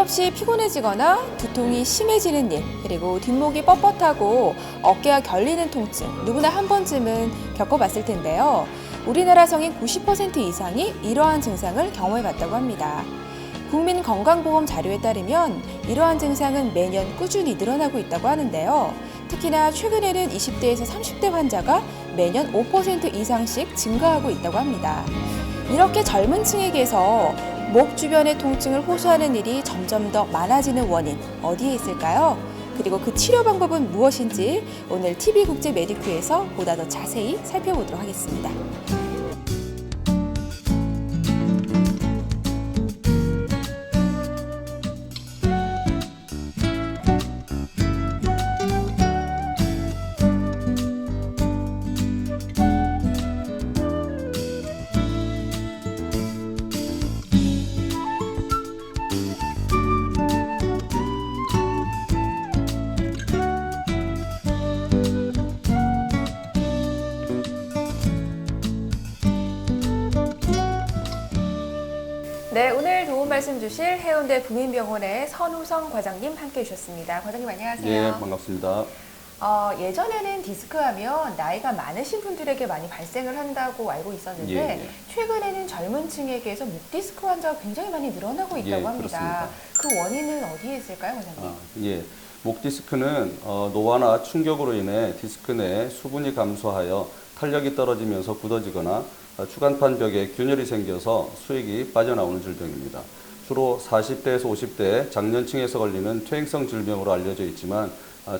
없이 피곤해지거나 두통이 심해지는 일, 그리고 뒷목이 뻣뻣하고 어깨가 결리는 통증, 누구나 한 번쯤은 겪어봤을 텐데요. 우리나라 성인 90% 이상이 이러한 증상을 경험해봤다고 합니다. 국민건강보험 자료에 따르면 이러한 증상은 매년 꾸준히 늘어나고 있다고 하는데요. 특히나 최근에는 20대에서 30대 환자가 매년 5% 이상씩 증가하고 있다고 합니다. 이렇게 젊은 층에게서 목 주변의 통증을 호소하는 일이 점점 더 많아지는 원인 어디에 있을까요? 그리고 그 치료 방법은 무엇인지 오늘 TV국제 메디큐에서 보다 더 자세히 살펴보도록 하겠습니다. 네, 오늘 도움 말씀 주실 해운대 부민병원의 선우성 과장님 함께 해주셨습니다. 과장님 안녕하세요. 네, 반갑습니다. 예전에는 디스크 하면 나이가 많으신 분들에게 많이 발생을 한다고 알고 있었는데 예. 최근에는 젊은 층에게서 목 디스크 환자가 굉장히 많이 늘어나고 있다고 예, 합니다. 그렇습니다. 그 원인은 어디에 있을까요, 과장님? 예. 목 디스크는 노화나 충격으로 인해 디스크 내 수분이 감소하여 탄력이 떨어지면서 굳어지거나 추간판 벽에 균열이 생겨서 수액이 빠져나오는 질병입니다. 주로 40대에서 50대 장년층에서 걸리는 퇴행성 질병으로 알려져 있지만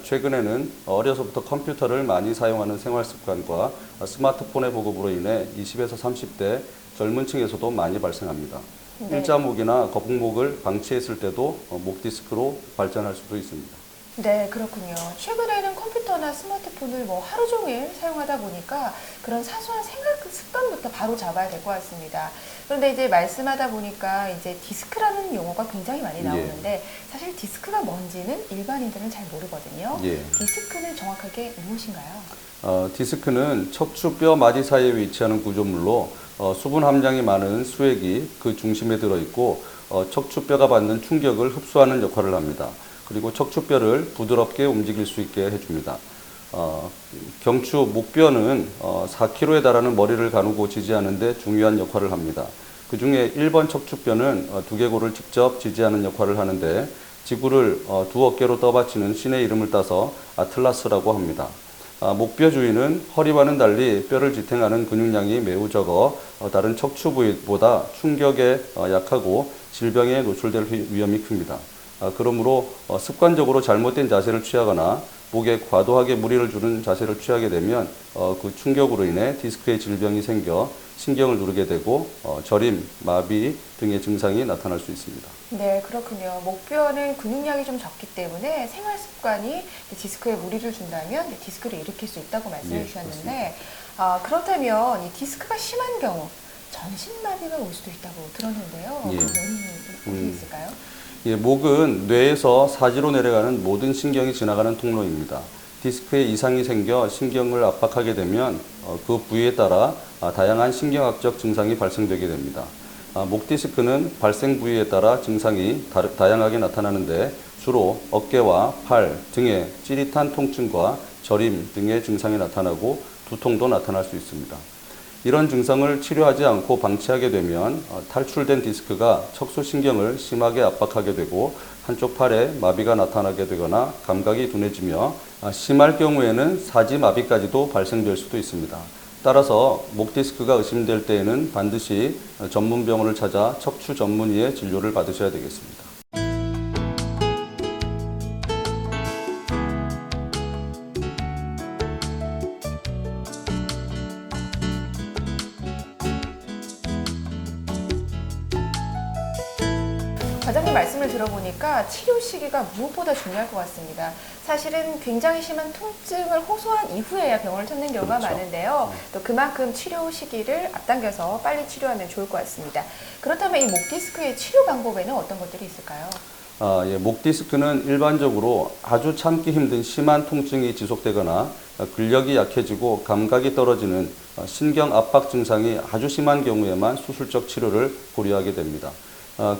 최근에는 어려서부터 컴퓨터를 많이 사용하는 생활 습관과 스마트폰의 보급으로 인해 20에서 30대 젊은 층에서도 많이 발생합니다. 네. 일자목이나 거북목을 방치했을 때도 목 디스크로 발전할 수도 있습니다. 네, 그렇군요. 최근에는 컴퓨터나 스마트폰을 하루 종일 사용하다 보니까 그런 사소한 생활 습관부터 바로 잡아야 될 것 같습니다. 그런데 이제 말씀하다 보니까 이제 디스크라는 용어가 굉장히 많이 나오는데 사실 디스크가 뭔지는 일반인들은 잘 모르거든요. 예. 디스크는 정확하게 무엇인가요? 디스크는 척추뼈 마디 사이에 위치하는 구조물로 수분 함량이 많은 수액이 그 중심에 들어있고 척추뼈가 받는 충격을 흡수하는 역할을 합니다. 그리고 척추뼈를 부드럽게 움직일 수 있게 해줍니다. 경추 목뼈는 4kg에 달하는 머리를 가누고 지지하는 데 중요한 역할을 합니다. 그 중에 1번 척추뼈는 두개골을 직접 지지하는 역할을 하는데 지구를 두 어깨로 떠받치는 신의 이름을 따서 아틀라스라고 합니다. 목뼈 주위는 허리와는 달리 뼈를 지탱하는 근육량이 매우 적어 다른 척추 부위보다 충격에 약하고 질병에 노출될 위험이 큽니다. 그러므로 습관적으로 잘못된 자세를 취하거나 목에 과도하게 무리를 주는 자세를 취하게 되면 그 충격으로 인해 디스크의 질병이 생겨 신경을 누르게 되고 저림, 마비 등의 증상이 나타날 수 있습니다. 네, 그렇군요. 목뼈는 근육량이 좀 적기 때문에 생활 습관이 디스크에 무리를 준다면 디스크를 일으킬 수 있다고 말씀해 예, 주셨는데 그렇다면 이 디스크가 심한 경우 전신마비가 올 수도 있다고 들었는데요. 예. 그 원인이 어디 있을까요? 예, 목은 뇌에서 사지로 내려가는 모든 신경이 지나가는 통로입니다. 디스크에 이상이 생겨 신경을 압박하게 되면 그 부위에 따라 다양한 신경학적 증상이 발생되게 됩니다. 목 디스크는 발생 부위에 따라 증상이 다양하게 나타나는데 주로 어깨와 팔, 등에 찌릿한 통증과 저림 등의 증상이 나타나고 두통도 나타날 수 있습니다. 이런 증상을 치료하지 않고 방치하게 되면 탈출된 디스크가 척수신경을 심하게 압박하게 되고 한쪽 팔에 마비가 나타나게 되거나 감각이 둔해지며 심할 경우에는 사지마비까지도 발생될 수도 있습니다. 따라서 목 디스크가 의심될 때에는 반드시 전문 병원을 찾아 척추 전문의의 진료를 받으셔야 되겠습니다. 과장님 말씀을 들어보니까 치료 시기가 무엇보다 중요할 것 같습니다. 사실은 굉장히 심한 통증을 호소한 이후에야 병원을 찾는 경우가 그렇죠. 많은데요. 또 그만큼 치료 시기를 앞당겨서 빨리 치료하면 좋을 것 같습니다. 그렇다면 이 목 디스크의 치료 방법에는 어떤 것들이 있을까요? 예, 목 디스크는 일반적으로 아주 참기 힘든 심한 통증이 지속되거나 근력이 약해지고 감각이 떨어지는 신경 압박 증상이 아주 심한 경우에만 수술적 치료를 고려하게 됩니다.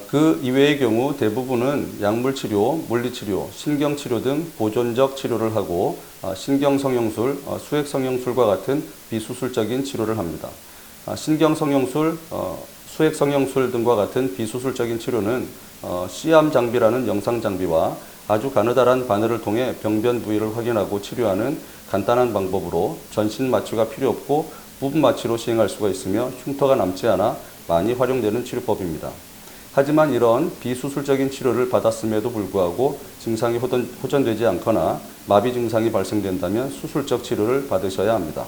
그 이외의 경우 대부분은 약물치료, 물리치료, 신경치료 등 보존적 치료를 하고 신경성형술, 수액성형술과 같은 비수술적인 치료를 합니다. 신경성형술, 수액성형술 등과 같은 비수술적인 치료는 C암 장비라는 영상 장비와 아주 가느다란 바늘을 통해 병변 부위를 확인하고 치료하는 간단한 방법으로 전신 마취가 필요 없고 부분 마취로 시행할 수가 있으며 흉터가 남지 않아 많이 활용되는 치료법입니다. 하지만 이런 비수술적인 치료를 받았음에도 불구하고 증상이 호전되지 않거나 마비 증상이 발생된다면 수술적 치료를 받으셔야 합니다.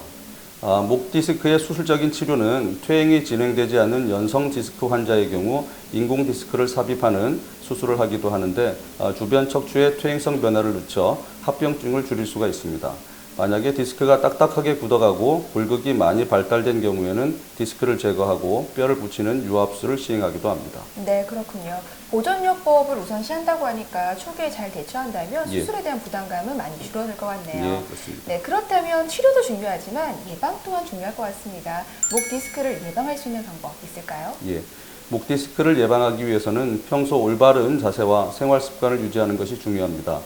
목 디스크의 수술적인 치료는 퇴행이 진행되지 않는 연성 디스크 환자의 경우 인공 디스크를 삽입하는 수술을 하기도 하는데 주변 척추의 퇴행성 변화를 늦춰 합병증을 줄일 수가 있습니다. 만약에 디스크가 딱딱하게 굳어가고 골극이 많이 발달된 경우에는 디스크를 제거하고 뼈를 붙이는 유압수를 시행하기도 합니다. 네, 그렇군요. 보존요법을 우선시한다고 하니까 초기에 잘 대처한다면 수술에 대한 부담감은 많이 줄어들 것 같네요. 예, 그렇습니다. 네, 그렇다면 치료도 중요하지만 예방 또한 중요할 것 같습니다. 목 디스크를 예방할 수 있는 방법 있을까요? 예. 목 디스크를 예방하기 위해서는 평소 올바른 자세와 생활 습관을 유지하는 것이 중요합니다.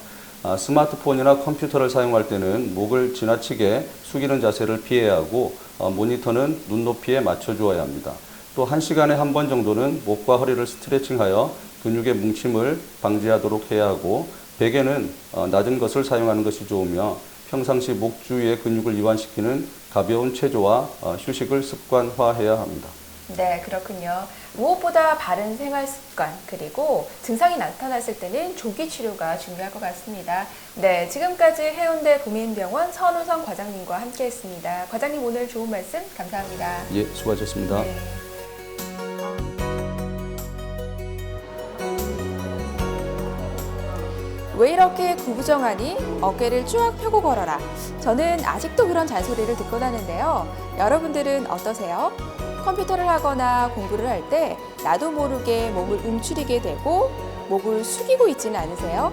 스마트폰이나 컴퓨터를 사용할 때는 목을 지나치게 숙이는 자세를 피해야 하고 모니터는 눈높이에 맞춰 주어야 합니다. 또 1시간에 한 번 정도는 목과 허리를 스트레칭하여 근육의 뭉침을 방지하도록 해야 하고 베개는 낮은 것을 사용하는 것이 좋으며 평상시 목 주위의 근육을 이완시키는 가벼운 체조와 휴식을 습관화해야 합니다. 네, 그렇군요. 무엇보다 바른 생활 습관, 그리고 증상이 나타났을 때는 조기 치료가 중요할 것 같습니다. 네, 지금까지 해운대 도민병원 선우성 과장님과 함께 했습니다. 과장님 오늘 좋은 말씀 감사합니다. 예, 수고하셨습니다. 네. 왜 이렇게 구부정하니? 어깨를 쭉 펴고 걸어라. 저는 아직도 그런 잔소리를 듣곤 하는데요. 여러분들은 어떠세요? 컴퓨터를 하거나 공부를 할 때 나도 모르게 몸을 움츠리게 되고 목을 숙이고 있지는 않으세요?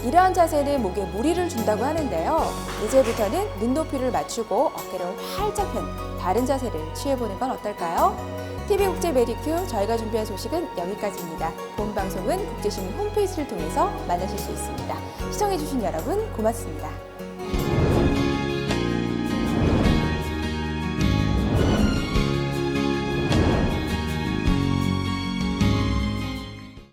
이러한 자세는 목에 무리를 준다고 하는데요. 이제부터는 눈높이를 맞추고 어깨를 활짝 편 바른 자세를 취해보는 건 어떨까요? TV국제 메디큐 저희가 준비한 소식은 여기까지입니다. 본 방송은 국제신문 홈페이지를 통해서 만나실 수 있습니다. 시청해주신 여러분 고맙습니다.